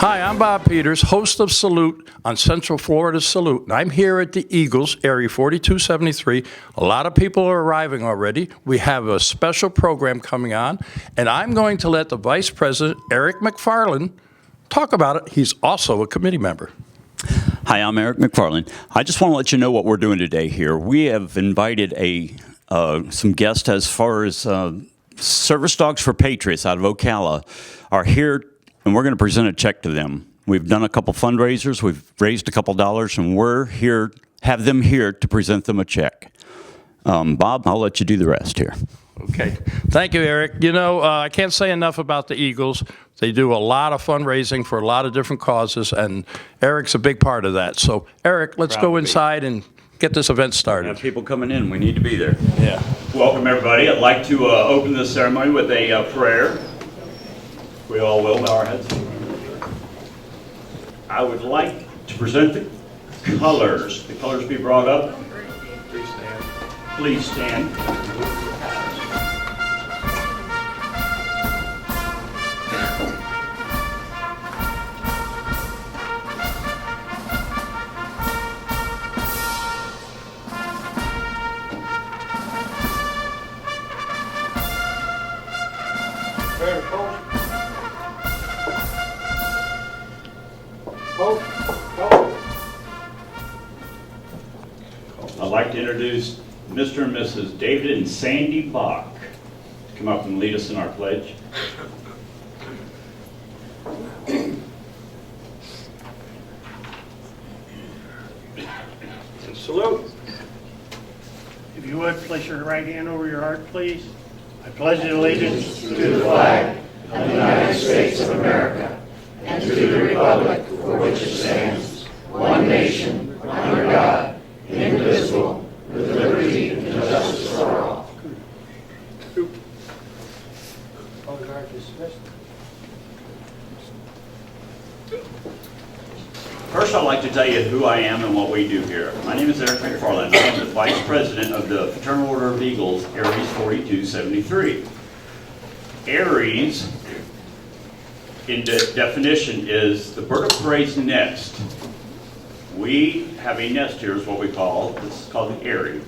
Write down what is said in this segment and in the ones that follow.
Hi, I'm Bob Peters, host of Salute on Central Florida's Salute, and I'm here at the Eagles, Area 4273. A lot of people are arriving already. We have a special program coming on, and I'm going to let the Vice President, Eric McFarland, talk about it. He's also a committee member. Hi, I'm Eric McFarland. I just want to let you know what we're doing today here. We have invited some guests as far as Service Dogs for Patriots out of Ocala are here, and we're going to present a check to them. We've done a couple fundraisers, we've raised a couple dollars, and we're here, have them here to present them a check. Bob, I'll let you do the rest here. Okay. Thank you, Eric. You know, I can't say enough about the Eagles. They do a lot of fundraising for a lot of different causes, and Eric's a big part of that. So, Eric, let's go inside and get this event started. We have people coming in. We need to be there. Yeah. Welcome, everybody. I'd like to open this ceremony with a prayer. We all will bow our heads. I would like to present the colors. The colors be brought up. Please stand. Please stand. I'd like to introduce Mr. and Mrs. David and Sandy Bach to come up and lead us in our pledge. And salute. If you would, place your right hand over your heart, please. I pledge allegiance to the flag of the United States of America and to the republic for which it stands, one nation, under God, indivisible, with liberty and justice for all. First, I'd like to tell you who I am and what we do here. My name is Eric McFarland. I am the Vice President of the Fraternal Order of Eagles, Aries 4273. Aries, in definition, is the bird of prey's nest. We have a nest here, is what we call. This is called the Aerie.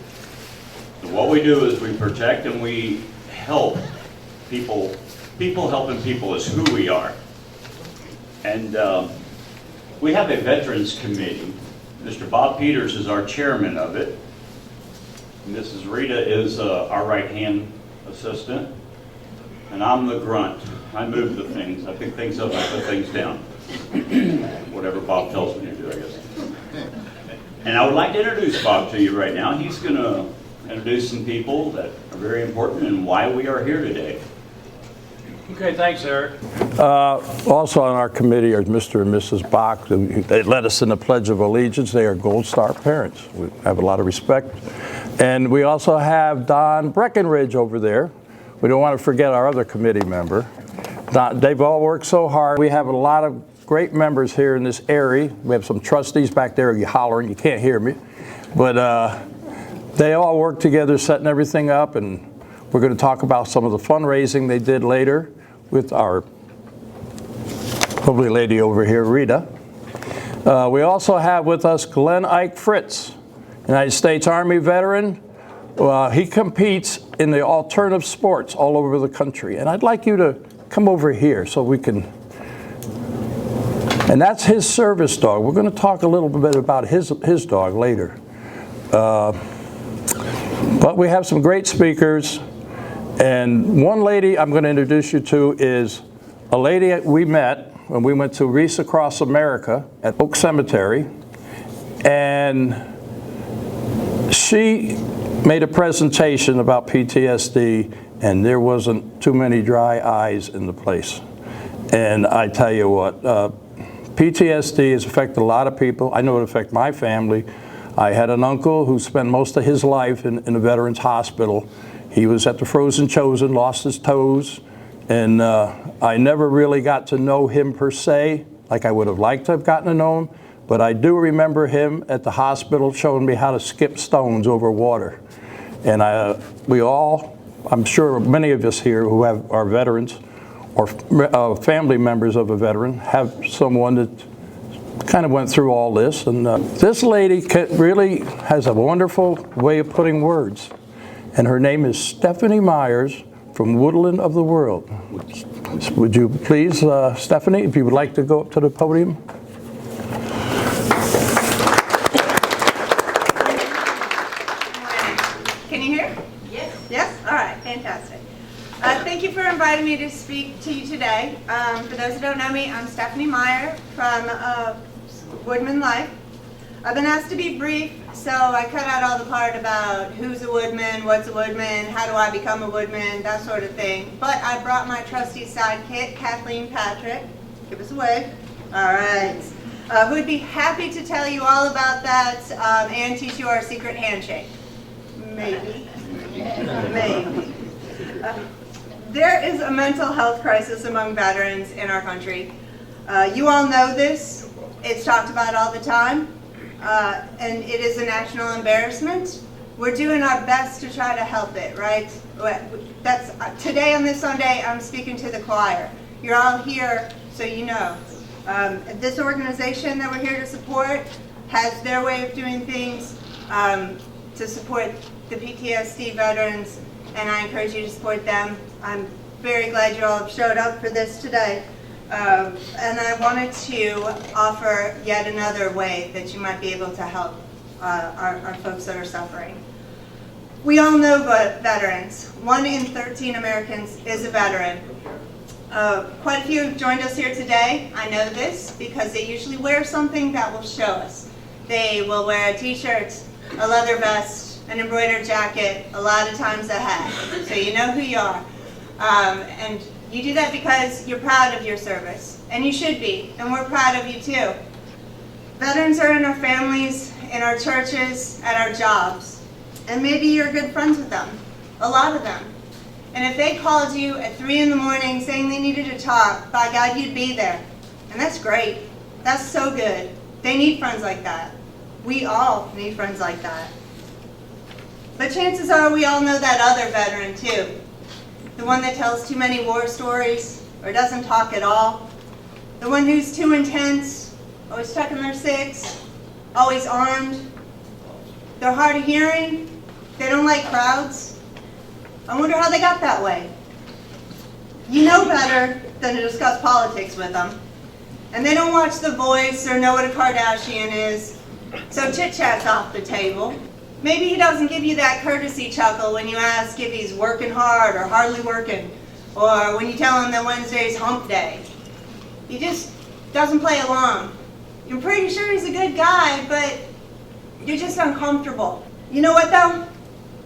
And what we do is we protect and we help people. People helping people is who we are. And we have a Veterans Committee. Mr. Bob Peters is our chairman of it. Mrs. Rita is our right-hand assistant. And I'm the grunt. I move the things. I pick things up, I put things down. Whatever Bob tells me to do, I guess. And I would like to introduce Bob to you right now. He's going to introduce some people that are very important and why we are here today. Okay, thanks, Eric. Also on our committee are Mr. and Mrs. Bach. They led us in the Pledge of Allegiance. They are Gold Star parents. We have a lot of respect. And we also have Don Breckenridge over there. We don't want to forget our other committee member. They've all worked so hard. We have a lot of great members here in this area. We have some trustees back there. You're hollering. You can't hear me. But they all work together setting everything up, and we're going to talk about some of the fundraising they did later with our lovely lady over here, Rita. We also have with us Glenn Ike Fritz, United States Army veteran. He competes in the alternative sports all over the country. And I'd like you to come over here so we can, and that's his service dog. We're going to talk a little bit about his dog later. But we have some great speakers. And one lady I'm going to introduce you to is a lady we met when we went to Wreaths Across America at Oak Cemetery. And she made a presentation about PTSD, and there wasn't too many dry eyes in the place. And I tell you what, PTSD has affected a lot of people. I know it affected my family. I had an uncle who spent most of his life in a veterans hospital. He was at the Frozen Chosen, lost his toes, and I never really got to know him per se, like I would have liked to have gotten to know him, but I do remember him at the hospital showing me how to skip stones over water. And we all, I'm sure many of us here who are veterans, or family members of a veteran have someone that kind of went through all this. And this lady really has a wonderful way of putting words. And her name is Stephanie Myers from Woodland of the World. Would you please, Stephanie, if you would like to go up to the podium? Can you hear? Yes. Yes? All right, fantastic. Thank you for inviting me to speak to you today. For those who don't know me, I'm Stephanie Meyer from Woodman Life. I've been asked to be brief, so I cut out all the part about who's a woodman, what's a woodman, how do I become a woodman, that sort of thing. But I brought my trusty sidekick, Kathleen Patrick. Give us a wave. All right. Who would be happy to tell you all about that and teach you our secret handshake. Maybe. Maybe. There is a mental health crisis among veterans in our country. You all know this. It's talked about all the time. And it is a national embarrassment. We're doing our best to try to help it, right? Today on this Sunday, I'm speaking to the choir. You're all here, so you know. This organization that we're here to support has their way of doing things to support the PTSD veterans, and I encourage you to support them. I'm very glad you all have showed up for this today. And I wanted to offer yet another way that you might be able to help our folks that are suffering. We all know veterans. 1 in 13 Americans is a veteran. Quite a few have joined us here today. I know this because they usually wear something that will show us. They will wear a t-shirt, a leather vest, an embroidered jacket, a lot of times a hat, so you know who you are. And you do that because you're proud of your service, and you should be, and we're proud of you too. Veterans are in our families, in our churches, at our jobs, and maybe you're good friends with them, a lot of them. And if they called you at 3 in the morning saying they needed to talk, by God, you'd be there. And that's great. That's so good. They need friends like that. We all need friends like that. But chances are we all know that other veteran too. The one that tells too many war stories or doesn't talk at all. The one who's too intense, always stuck in their six, always armed. They're hard of hearing. They don't like crowds. I wonder how they got that way. You know better than to discuss politics with them. And they don't watch The Voice or know what a Kardashian is. So chit-chat's off the table. Maybe he doesn't give you that courtesy chuckle when you ask if he's working hard or hardly working, or when you tell him that Wednesday's hump day. He just doesn't play along. You're pretty sure he's a good guy, but you're just uncomfortable. You know what though?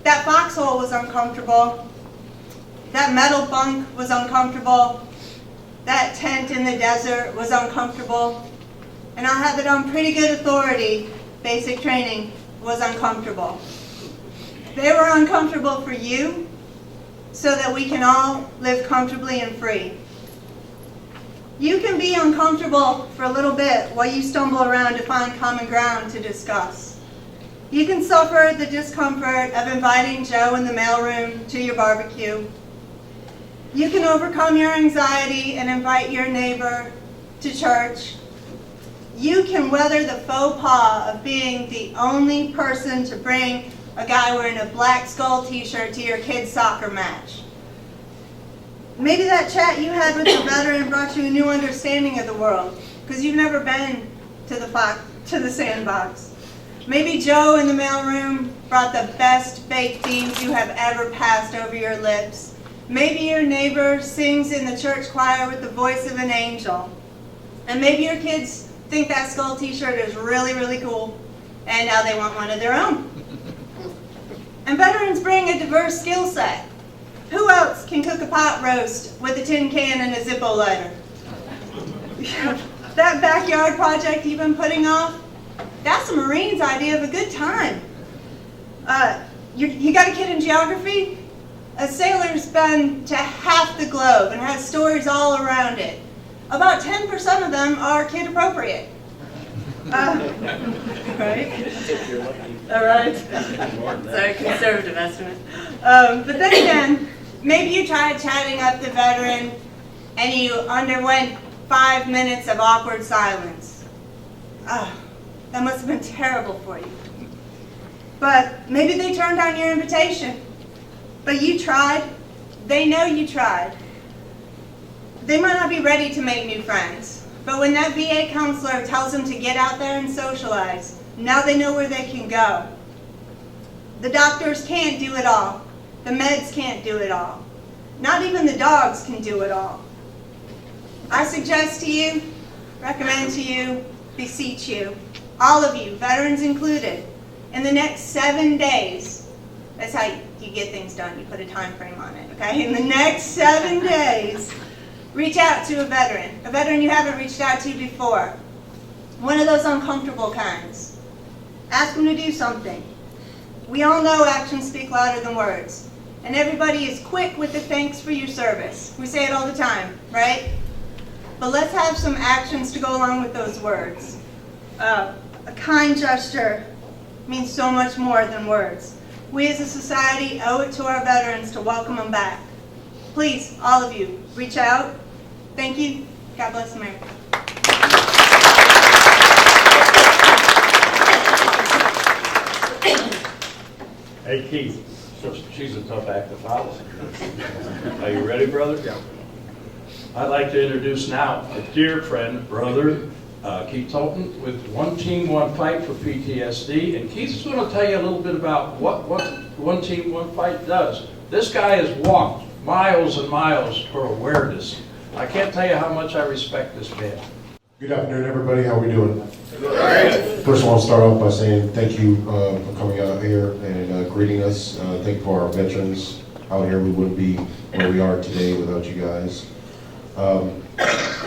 That foxhole was uncomfortable. That metal bunk was uncomfortable. That tent in the desert was uncomfortable. And I'll have it on pretty good authority, basic training was uncomfortable. They were uncomfortable for you so that we can all live comfortably and free. You can be uncomfortable for a little bit while you stumble around to find common ground to discuss. You can suffer the discomfort of inviting Joe in the mailroom to your barbecue. You can overcome your anxiety and invite your neighbor to church. You can weather the faux pas of being the only person to bring a guy wearing a Black Skull t-shirt to your kid's soccer match. Maybe that chat you had with the veteran brought you a new understanding of the world, because you've never been to the sandbox. Maybe Joe in the mailroom brought the best baked beans you have ever passed over your lips. Maybe your neighbor sings in the church choir with the voice of an angel. And maybe your kids think that skull t-shirt is really, really cool, and now they want one of their own. And veterans bring a diverse skill set. Who else can cook a pot roast with a tin can and a Zippo lighter? That backyard project you've been putting off, that's a Marine's idea of a good time. You got a kid in geography? A sailor's been to half the globe and has stories all around it. About 10% of them are kid appropriate. Right? All right. Sorry, conservative estimate. But then again, maybe you tried chatting up the veteran and you underwent 5 minutes of awkward silence. Ah, that must have been terrible for you. But maybe they turned down your invitation. But you tried. They know you tried. They might not be ready to make new friends, but when that VA counselor tells them to get out there and socialize, now they know where they can go. The doctors can't do it all. The meds can't do it all. Not even the dogs can do it all. I suggest to you, recommend to you, beseech you, all of you, veterans included, in the next 7 days, that's how you get things done, you put a time frame on it, okay? In the next 7 days, reach out to a veteran you haven't reached out to before, one of those uncomfortable kinds. Ask them to do something. We all know actions speak louder than words, and everybody is quick with the thanks for your service. We say it all the time, right? But let's have some actions to go along with those words. A kind gesture means so much more than words. We as a society owe it to our veterans to welcome them back. Please, all of you, reach out. Thank you. God bless America. Hey Keith, she's a tough act to follow. Are you ready, brother? Yeah. I'd like to introduce now a dear friend, brother, Keith Tolton with One Team, One Fight for PTSD. And Keith's going to tell you a little bit about what One Team, One Fight does. This guy has walked miles and miles for awareness. I can't tell you how much I respect this man. Good afternoon, everybody. How are we doing? First, I want to start off by saying thank you for coming out here and greeting us. Thank you for our veterans out here. We wouldn't be where we are today without you guys.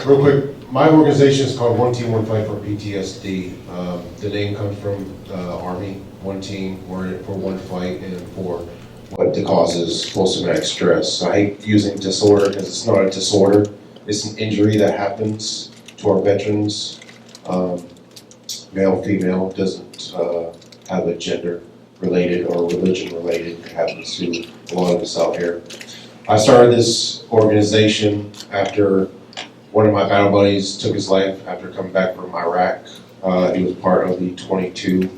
Real quick, my organization is called One Team, One Fight for PTSD. The name comes from the Army. One team, we're in it for one fight and for what causes post-traumatic stress. I hate using disorder because it's not a disorder. It's an injury that happens to our veterans. Male, female, doesn't have a gender related or religion related. It happens to a lot of us out here. I started this organization after one of my battle buddies took his life after coming back from Iraq. He was part of the 22.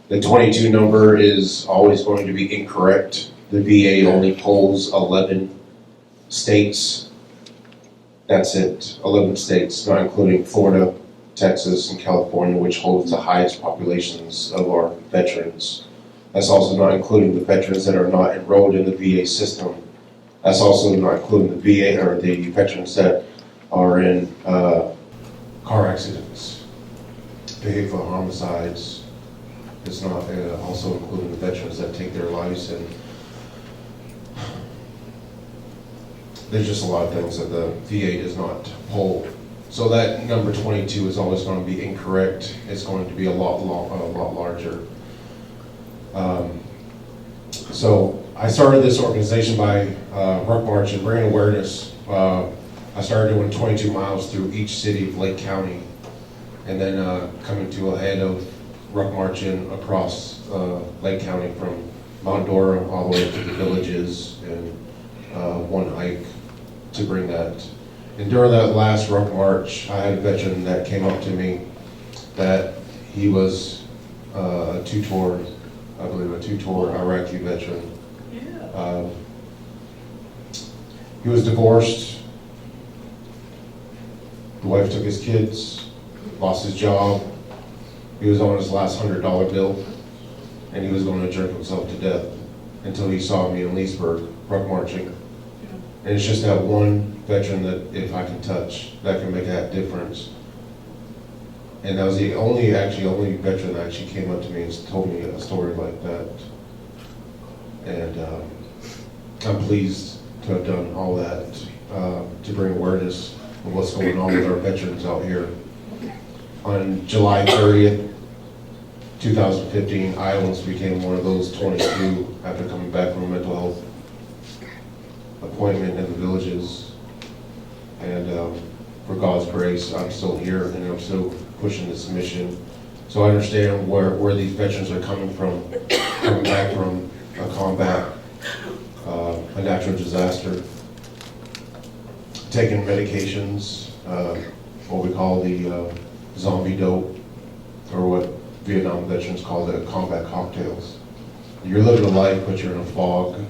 The 22 number is always going to be incorrect. The VA only polls 11 states. That's it, 11 states, not including Florida, Texas, and California, which holds the highest populations of our veterans. That's also not including the veterans that are not enrolled in the VA system. That's also not including the VA or the veterans that are in car accidents, vehicular homicides. It's not also including the veterans that take their lives, and there's just a lot of things that the VA does not poll. So that number 22 is always going to be incorrect. It's going to be a lot larger. So I started this organization by Ruck March and bringing awareness. I started doing 22 miles through each city of Lake County, and then coming to a head of Ruck marching across Lake County from Mount Dora all the way to the villages and one hike to bring that. And during that last Ruck March, I had a veteran that came up to me that he was a two-tour Iraqi veteran. Yeah. He was divorced. The wife took his kids, lost his job. He was on his last $100 bill, and he was going to jerk himself to death until he saw me in Leesburg, Ruck marching. And it's just that one veteran that if I can touch, that can make that difference. And that was the only veteran that actually came up to me and told me a story like that. And I'm pleased to have done all that to bring awareness of what's going on with our veterans out here. On July 30th, 2015, Iowans became one of those 22 after coming back from a mental health appointment in the villages. And for God's grace, I'm still here and I'm still pushing this mission. So I understand where these veterans are coming from, coming back from a combat, a natural disaster. taking medications, what we call the zombie dope, or what Vietnam veterans call the combat cocktails. You're living a life, but you're in a fog.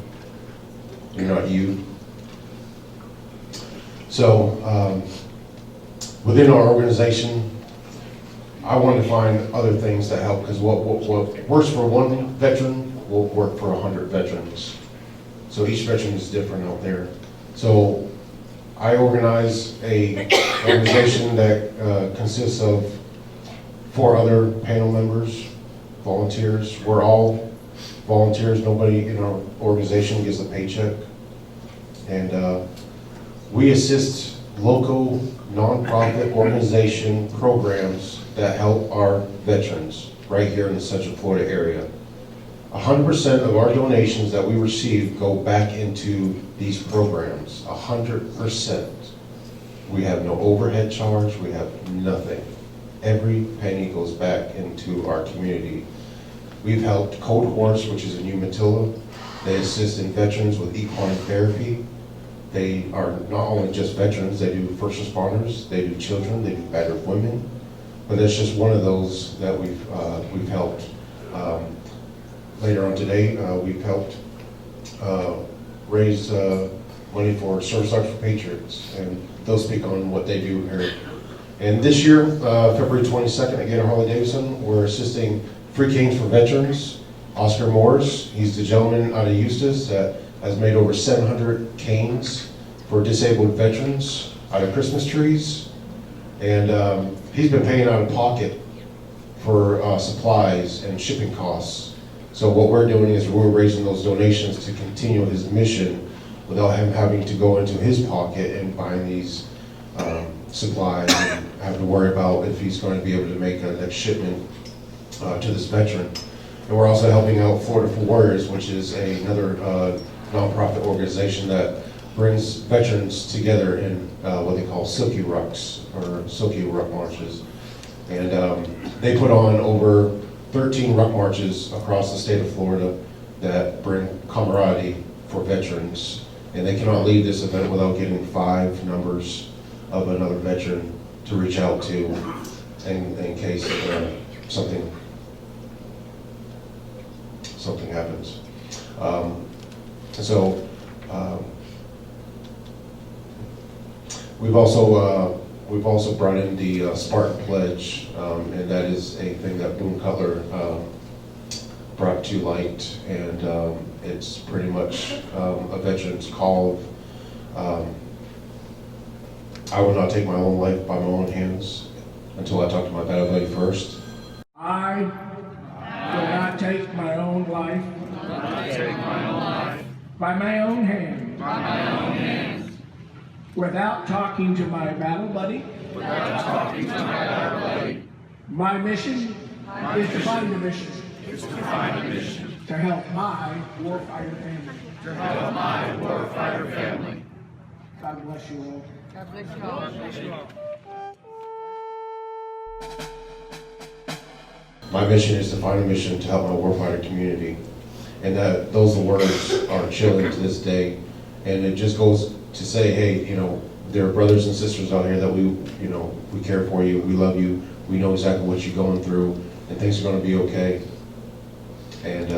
You're not you. So within our organization, I wanted to find other things that help, because what works for one veteran will work for 100 veterans. So each veteran is different out there. So I organize a organization that consists of 4 other panel members, volunteers. We're all volunteers. Nobody in our organization gets a paycheck. And we assist local nonprofit organization programs that help our veterans right here in the Central Florida area. 100% of our donations that we receive go back into these programs, 100%. We have no overhead charge, we have nothing. Every penny goes back into our community. We've helped Code Horse, which is in Umatilla. They assist in veterans with equine therapy. They are not only just veterans, they do first responders, they do children, they do battered women. But that's just one of those that we've helped. Later on today, we've helped raise money for Service Dogs for Patriots, and they'll speak on what they do here. And this year, February 22nd, again at Harley-Davidson, we're assisting Free Canes for Veterans. Oscar Morris, he's the gentleman out of Eustis that has made over 700 canes for disabled veterans out of Christmas trees. And he's been paying out of pocket for supplies and shipping costs. So what we're doing is we're raising those donations to continue his mission without him having to go into his pocket and buying these supplies and have to worry about if he's going to be able to make a next shipment to this veteran. And we're also helping out Florida for Warriors, which is another nonprofit organization that brings veterans together in what they call Silky Rucks, or Silky Ruck Marches. And they put on over 13 ruck marches across the state of Florida that bring camaraderie for veterans. And they cannot leave this event without getting 5 numbers of another veteran to reach out to in case something happens. We've also brought in the Spartan Pledge, and that is a thing that Boone Cutler brought to light, and it's pretty much a veteran's call of, I will not take my own life by my own hands until I talk to my battle buddy first. I will not take my own life by my own hands without talking to my battle buddy. My mission is to find a mission to help my warfighter family. God bless you all. My mission is to find a mission to help my warfighter community. And those words are chilling to this day. And it just goes to say, hey, there are brothers and sisters out here that we care for you, we love you, we know exactly what you're going through, and things are going to be okay. And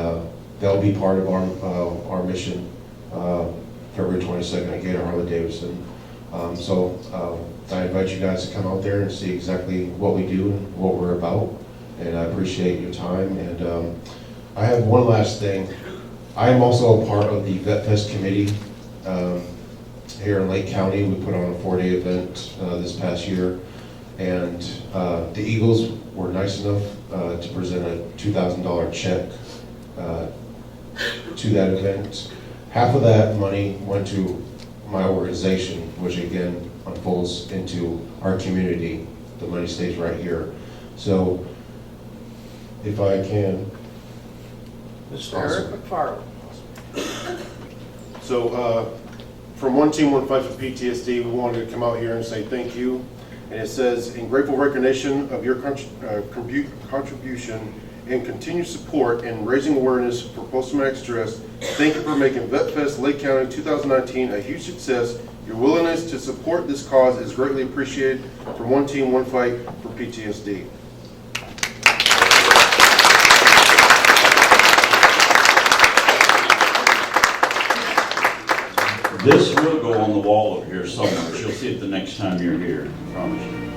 that'll be part of our mission, February 22nd at Gator Harley-Davidson. So I invite you guys to come out there and see exactly what we do and what we're about. And I appreciate your time. And I have one last thing. I am also a part of the Vet Fest committee. Here in Lake County, we put on a 4-day event this past year, and the Eagles were nice enough to present a $2,000 check to that event. Half of that money went to my organization, which again unfolds into our community. The money stays right here. So, if I can. Mr. Eric McFarland. So, from One Team, One Fight for PTSD, we wanted to come out here and say thank you. And it says, in grateful recognition of your contribution and continued support in raising awareness for post-traumatic stress Thank you for making VetFest Lake County 2019 a huge success. Your willingness to support this cause is greatly appreciated. From One Team, One Fight for PTSD. This will go on the wall up here somewhere. You'll see it the next time you're here, I promise you.